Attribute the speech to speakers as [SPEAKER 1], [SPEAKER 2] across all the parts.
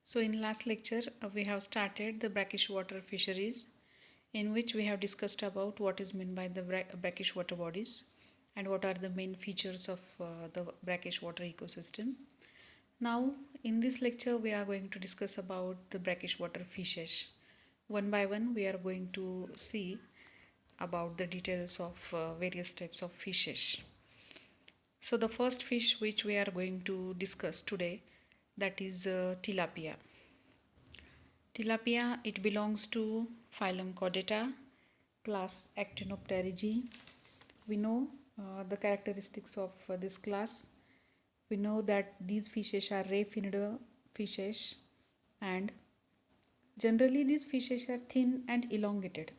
[SPEAKER 1] So in last lecture we have started the brackish water fisheries, in which we have discussed about what is meant by the brackish water bodies and what are the main features of the brackish water ecosystem. Now in this lecture we are going to discuss about the brackish water fishes. One by one we are going to see about the details of various types of fishes. So the first fish which we are going to discuss today, that is tilapia. Tilapia, it belongs to phylum Chordata, class Actinopterygii. We know the characteristics of this class. We know that these fishes are ray-finned fishes, and generally these fishes are thin and elongated.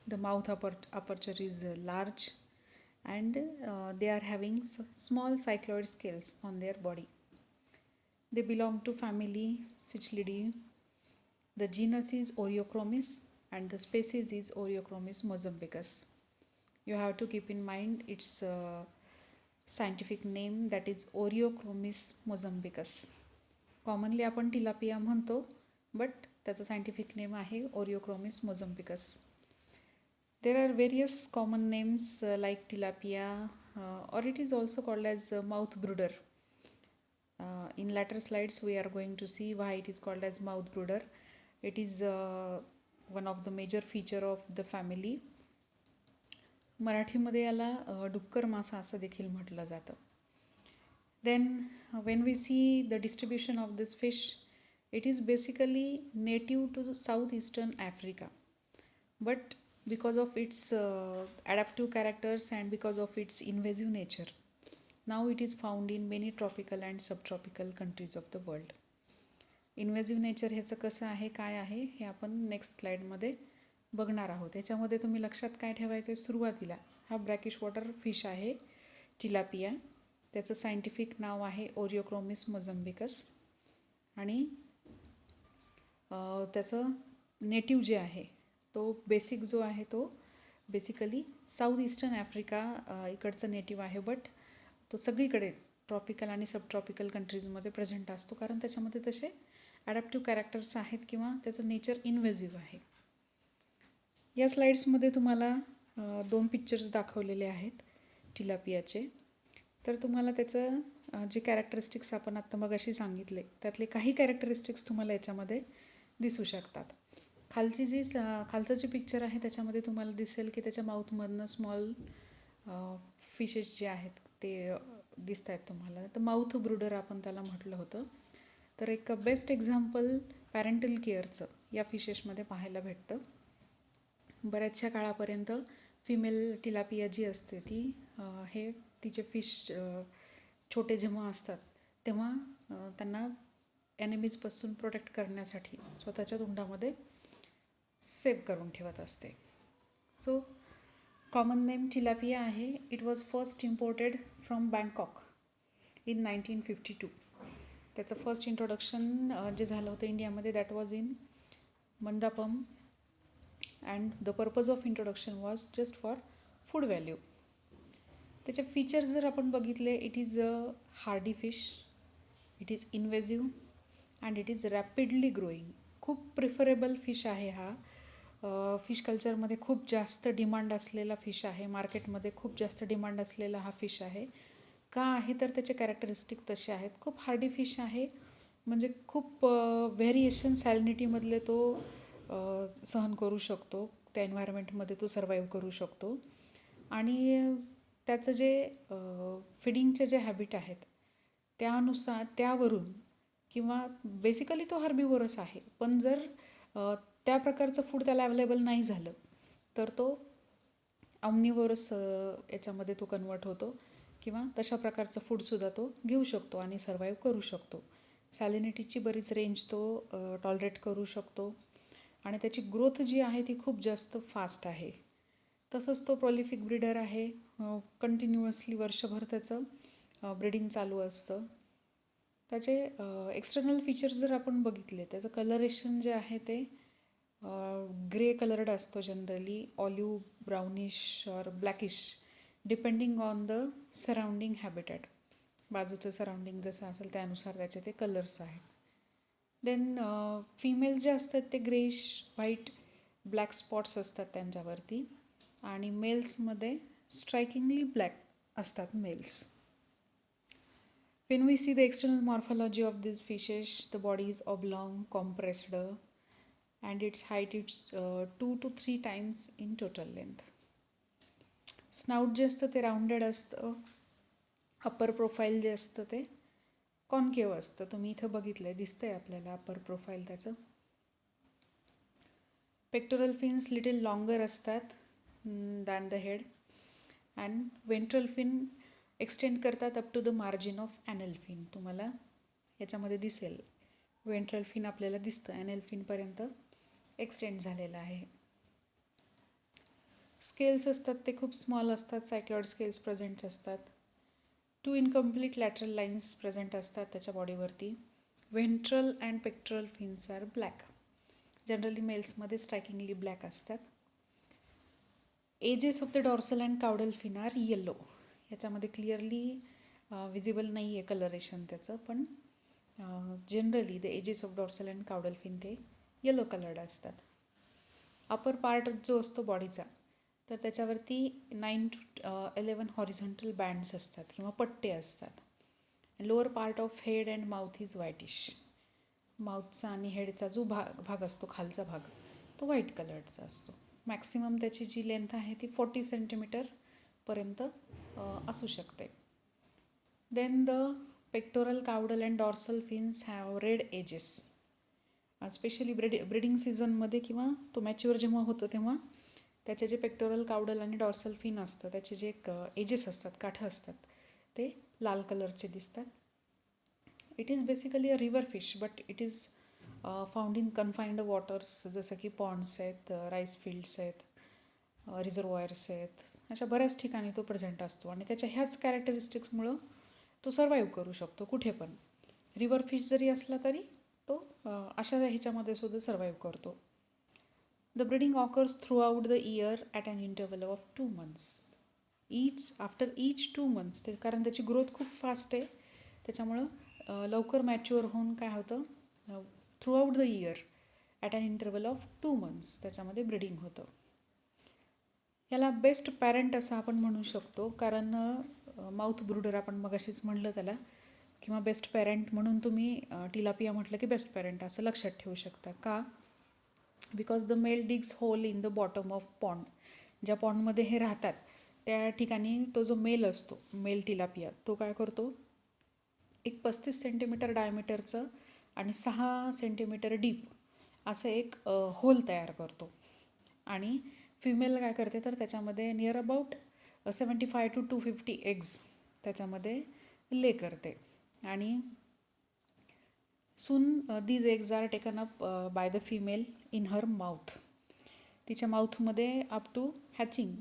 [SPEAKER 1] The mouth aperture is large, and they are having small cycloid scales on their body. They belong to family Cichlidae. The genus is Oreochromis and the species is Oreochromis mozambicus. You have to keep in mind its scientific name, that is Oreochromis mozambicus. Commonly आपण tilapia म्हणतो, but त्याचं scientific name आहे Oreochromis mozambicus. There are various common names like tilapia, or it is also called as mouth brooder. In later slides we are going to see why it is called as mouth brooder. It is one of the major feature of the family. मराठीमध्ये याला डुक्कर मासा असं देखील म्हटलं जातं. Then when we see the distribution of this fish, it is basically native to southeastern Africa, but because of its adaptive characters and because of its invasive nature, now it is found in many tropical and subtropical countries of the world. Invasive nature ह्याचं कसं आहे, काय आहे, हे आपण next स्लाईडमध्ये बघणार आहोत. याच्यामध्ये तुम्ही लक्षात काय ठेवायचं आहे, सुरुवातीला हा ब्रॅकिश वॉटर फिश आहे टिलापिया. त्याचं सायंटिफिक नाव आहे ओरिओक्रोमिस मोझम्बिकस, आणि त्याचं नेटिव्ह जे आहे तो बेसिक जो आहे तो बेसिकली साऊथ ईस्टर्न आफ्रिका इकडचं नेटिव्ह आहे, बट तो सगळीकडे ट्रॉपिकल आणि सबट्रॉपिकल कंट्रीजमध्ये प्रेझेंट असतो, कारण त्याच्यामध्ये तसे ॲडॅप्टिव्ह कॅरेक्टर्स आहेत किंवा त्याचं नेचर इन्व्हेजिव्ह आहे. या स्लाईड्समध्ये तुम्हाला दोन पिक्चर्स दाखवलेले आहेत टिलापियाचे. तर तुम्हाला त्याचं जे कॅरेक्टरिस्टिक्स आपण आत्ता मगाशी सांगितले त्यातले काही कॅरेक्टरिस्टिक्स तुम्हाला याच्यामध्ये दिसू शकतात. खालचं जे पिक्चर आहे त्याच्यामध्ये तुम्हाला दिसेल की त्याच्या माऊथमधनं स्मॉल फिशेस जे आहेत ते दिसत आहेत तुम्हाला. तर माउथ ब्रूडर आपण त्याला म्हटलं होतं. तर एक बेस्ट एक्झाम्पल पॅरेंटल केअरचं या फिशेसमध्ये पाहायला भेटतं. बऱ्याचशा काळापर्यंत फिमेल टिलापिया जी असते ती हे तिचे फिश छोटे जेव्हा असतात तेव्हा त्यांना एनिमीजपासून प्रोटेक्ट करण्यासाठी स्वतःच्या तोंडामध्ये सेव्ह करून ठेवत असते. सो कॉमन नेम टिलापिया आहे. It was first imported from Bangkok in 1952. त्याचं फर्स्ट इंट्रोडक्शन जे झालं होतं इंडियामध्ये that was in Mandapam, and the purpose of introduction was just for food value. त्याचे फीचर्स जर आपण बघितले, it is a hardy fish, it is invasive and it is rapidly growing. खूप प्रिफरेबल फिश आहे हा. फिश कल्चरमध्ये खूप जास्त डिमांड असलेला फिश आहे, मार्केटमध्ये खूप जास्त डिमांड असलेला हा फिश आहे. का आहे तर त्याचे कॅरेक्टरिस्टिक तसे आहेत. खूप हार्डी फिश आहे, म्हणजे खूप व्हेरिएशन सॅलिनिटीमधले तो सहन करू शकतो, त्या एन्व्हायरमेंटमध्ये तो सर्वाईव्ह करू शकतो. आणि त्याचं जे फिडिंगचे जे हॅबिट आहेत त्यानुसार त्यावरून किंवा बेसिकली तो हर्बिवोरस आहे, पण जर त्या प्रकारचं फूड त्याला अवेलेबल नाही झालं तर तो ऑम्निवोरस याच्यामध्ये तो कन्वर्ट होतो, किंवा तशा प्रकारचं फूडसुद्धा तो घेऊ शकतो आणि सर्वाईव्ह करू शकतो. सॅलिनिटीची बरीच रेंज तो टॉलरेट करू शकतो, आणि त्याची ग्रोथ जी आहे ती खूप जास्त फास्ट आहे. तसंच तो प्रॉलिफिक ब्रीडर आहे. कंटिन्युअसली वर्षभर त्याचं ब्रीडिंग चालू असतं. त्याचे एक्सटर्नल फीचर्स जर आपण बघितले, त्याचं कलरेशन जे आहे ते ग्रे कलर्ड असतो जनरली, ऑलिव्ह ब्राउनिश और blackish, depending on the surrounding habitat. बाजूचं सराउंडिंग जसं असेल त्यानुसार त्याचे ते कलर्स आहेत. देन फिमेल्स जे असतात ते ग्रेश व्हाईट ब्लॅक स्पॉट्स असतात त्यांच्यावरती, आणि मेल्समध्ये स्ट्रायकिंगली ब्लॅक असतात mails. When we see the external morphology of these fishes, the body is oblong, compressed, and its height is 2 to 3 times in total length. Snout जे असतं ते rounded असतं. Upper profile जे असतं ते कॉन्केव असतं. तुम्ही इथं बघितलंय, दिसतंय आपल्याला अप्पर प्रोफाईल त्याचं. पेक्टोरल फिन्स लिटिल लॉंगर असतात than the head, and ventral fin extend करतात up to the margin of anal fin. तुम्हाला ह्याच्यामध्ये दिसेल वेंट्रल फिन आपल्याला दिसतं ॲनल फिनपर्यंत एक्सटेंड झालेलं आहे. स्केल्स असतात ते खूप स्मॉल असतात, सायक्लॉइड स्केल्स प्रेझेंट असतात. 2 इनकम्प्लीट लॅटरल लाईन्स प्रेझेंट असतात त्याच्या बॉडीवरती. Ventral and pectoral fins are black. Generally मेल्समध्ये स्ट्रायकिंगली ब्लॅक असतात. Edges of the dorsal and caudal fin are yellow. याच्यामध्ये क्लिअरली विजिबल नाही आहे कलरेशन त्याचं, पण generally the edges of dorsal and caudal fin ते येलो कलर्ड असतात. Upper part जो असतो बॉडीचा, तर त्याच्यावरती 9 to 11 हॉरिझॉन्टल बँड्स असतात किंवा पट्टे असतात. Lower part of head and mouth is whitish. माउथचा आणि हेडचा जो भाग असतो, खालचा भाग, तो व्हाईट कलरचा असतो. मॅक्सिमम त्याची जी लेंथ आहे ती 40 सेंटीमीटरपर्यंत असू शकते. Then the pectoral, caudal and dorsal fins have red edges. Specially breeding सीझनमध्ये किंवा तो मॅच्युअर जेव्हा होतं तेव्हा त्याचे जे पेक्टोरल, काउडल आणि डॉर्सल फिन असतं त्याचे जे एजेस असतात, काठं असतात, ते लाल कलरचे दिसतात. It is basically a river fish, but it is found in confined waters, जसं की पॉन्ड्स आहेत, राईस फील्ड्स आहेत, रिझर्वॉयर्स आहेत, अशा बऱ्याच ठिकाणी तो प्रेझेंट असतो. आणि त्याच्या ह्याच कॅरेक्टरिस्टिक्समुळं तो सर्वाईव्ह करू शकतो कुठे पण. रिव्हर फिश जरी असला तरी तो अशा ह्याच्यामध्ये सुद्धा सर्वाईव्ह करतो. The breeding occurs throughout the year at an interval of 2 months. After each 2 months, ते कारण त्याची ग्रोथ खूप फास्ट आहे, त्याच्यामुळं लवकर मॅच्युअर होऊन काय होतं, throughout the year at an interval of 2 months त्याच्यामध्ये ब्रीडिंग होतं. याला बेस्ट पॅरेंट असं आपण म्हणू शकतो, कारण माउथ ब्रूडर आपण मगाशीच म्हणलं त्याला, किंवा बेस्ट पॅरेंट म्हणून तुम्ही टिलापिया म्हटलं की बेस्ट पॅरेंट असं लक्षात ठेवू शकता. का? Because the male digs hole in the bottom of pond. ज्या पॉन्डमध्ये हे राहतात त्या ठिकाणी तो जो मेल असतो, मेल टिलापिया, तो काय करतो, एक 35 सेंटीमीटर डायमीटरचं आणि 6 सेंटीमीटर डीप असं एक होल तयार करतो. आणि फिमेल काय करते, तर त्याच्यामध्ये नियर अबाउट 75 to 250 एग्ज त्याच्यामध्ये ले करते. आणि soon these eggs are taken up by the female in her mouth. तिच्या माउथमध्ये अप टू हॅचिंग,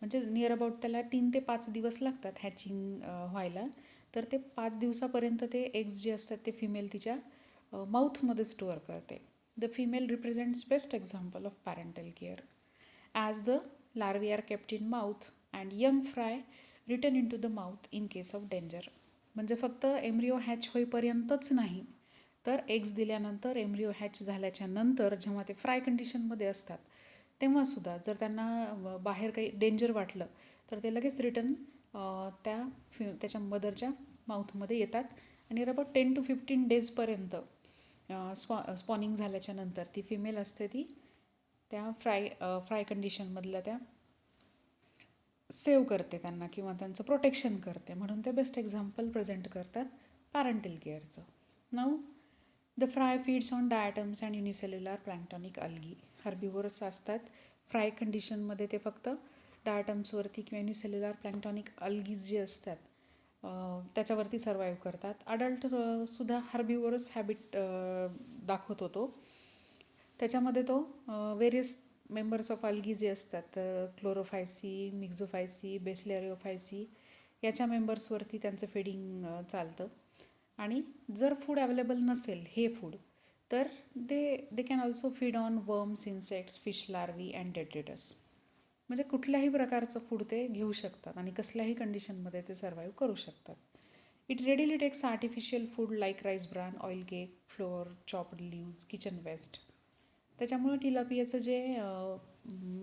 [SPEAKER 1] म्हणजे नियर अबाउट त्याला 3 ते 5 दिवस लागतात हॅचिंग व्हायला. तर ते 5 दिवसापर्यंत ते एग्ज जे असतात ते फिमेल तिच्या माउथमध्ये स्टोअर करते. The female represents best example of parental care, as the larvae are kept in mouth and young fry return into the mouth in case of danger. म्हणजे फक्त एम्ब्रिओ हॅच होईपर्यंतच नाही, तर eggs दिल्यानंतर embryo hash झाल्याच्या नंतर जेव्हा ते fry कंडिशनमध्ये असतात तेव्हासुद्धा जर त्यांना बाहेर काही डेंजर वाटलं तर ते लगेच रिटर्न त्याच्या मदरच्या माउथमध्ये येतात. आणि अबाउट 10 to 15 डेजपर्यंत स्पॉनिंग झाल्याच्या नंतर ती फिमेल असते ती त्या फ्राय कंडिशनमधल्या त्या सेव्ह करते त्यांना किंवा त्यांचं प्रोटेक्शन करते. म्हणून ते बेस्ट एक्झाम्पल प्रेझेंट करतात पॅरेंटल केअरचं. Now the fry feeds on diatoms and unicellular planktonic algae. Herbivorous असतात. फ्राय कंडिशनमध्ये ते फक्त डायटम्सवरती किंवा युनिसेल्युलर प्लॅन्क्टॉनिक अल्गीज जे असतात त्याच्यावरती सर्वाईव्ह करतात. अडल्ट सुद्धा हर्बिव्होरस हॅबिट दाखवतो तो. त्याच्यामध्ये तो वेरियस मेंबर्स ऑफ अल्गी जे असतात, क्लोरोफायसी, मिक्झोफायसी, बेसिलॅरिओफायसी, याच्या मेंबर्सवरती त्यांचं फीडिंग चालतं. आणि जर फूड अवेलेबल नसेल, हे फूड, तर they can also feed on worms, insects, fish larvae and detritus. म्हणजे कुठल्याही प्रकारचं फूड ते घेऊ शकतात आणि कसल्याही कंडिशनमध्ये ते सर्वाईव्ह करू शकतात. It readily takes artificial food like rice bran, oil cake, flour, chopped leaves, kitchen waste. त्याच्यामुळं टिलापियाचं जे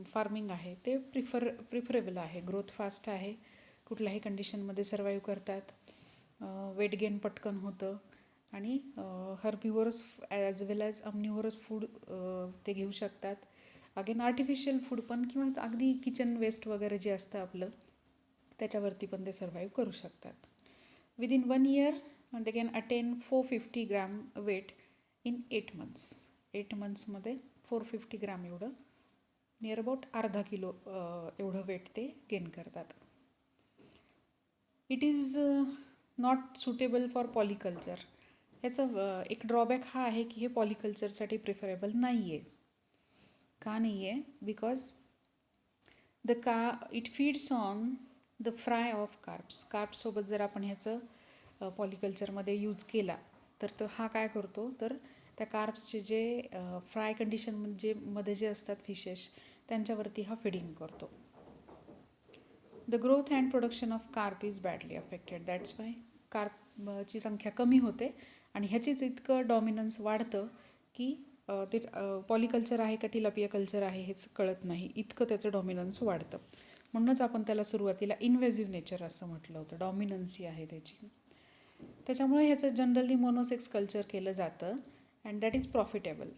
[SPEAKER 1] फार्मिंग आहे ते प्रिफरेबल आहे. ग्रोथ फास्ट आहे, कुठल्याही कंडिशनमध्ये सर्वाईव्ह करतात, वेट गेन पटकन होतं आणि हर्बिवरस ॲज वेल ॲज ऑम्निव्हरस फूड ते घेऊ शकतात. अगेन आर्टिफिशियल फूड पण किंवा अगदी किचन वेस्ट वगैरे जे असतं आपलं त्याच्यावरती पण ते सर्वाईव्ह करू शकतात. Within 1 year they can attain 450 gram weight in 8 months. 8 monthsमध्ये 450 ग्रॅम एवढं नियर अबाउट अर्धा किलो एवढं वेट ते गेन करतात. It is not suitable for polyculture. ह्याचं एक ड्रॉबॅक हा आहे की हे पॉलिकल्चरसाठी प्रिफरेबल नाही आहे. का नाही आहे? Because it feeds on the fry of carps. कार्ब्ससोबत जर आपण ह्याचं पॉलिकल्चरमध्ये यूज केला तर तो हा काय करतो, तर त्या कार्ब्सचे जे फ्राय कंडिशन मध्ये जे असतात फिशेस त्यांच्यावरती हा फिडिंग करतो. The growth and production of carp is badly affected. That's why कार्पची संख्या कमी होते आणि ह्याचीच इतकं डॉमिनन्स वाढतं की ते पॉलिकल्चर आहे का टिलापिया कल्चर आहे हेच कळत नाही, इतकं त्याचं डॉमिनन्स वाढतं. म्हणूनच आपण त्याला सुरुवातीला इन्व्हेजिव्ह नेचर असं म्हटलं होतं. डॉमिनन्सी आहे त्याची. त्याच्यामुळे ह्याचं जनरली मोनोसेक्स कल्चर केलं जातं and that is profitable.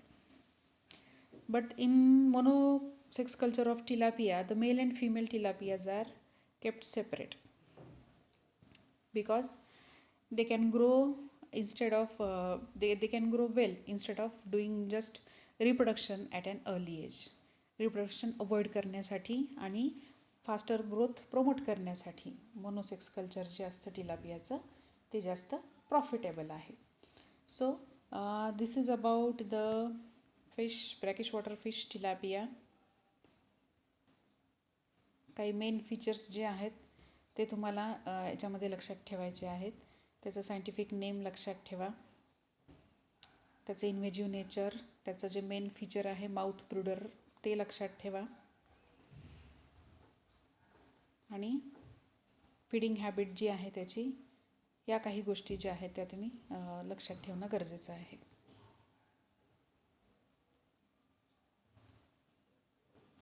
[SPEAKER 1] But in monosex culture of tilapia, the male and female tilapias are kept separate because they can grow instead of they can grow well instead of doing just reproduction at an early age. Reproduction avoid करण्यासाठी आणि faster growth promote करण्यासाठी monosex culture जे असतं tilapia ते जास्त profitable आहे. So this is about the fish, brackish water fish, tilapia. काही main features जे आहेत ते तुम्हाला याच्यामध्ये लक्षात ठेवायचे आहेत. त्याचं सायंटिफिक नेम लक्षात ठेवा, त्याचं इन्व्हेजिव्ह नेचर, त्याचं जे मेन फीचर आहे माउथ ब्रूडर ते लक्षात ठेवा आणि फीडिंग हॅबिट जी आहे त्याची, या काही गोष्टी ज्या आहेत त्या तुम्ही लक्षात ठेवणं गरजेचं आहे.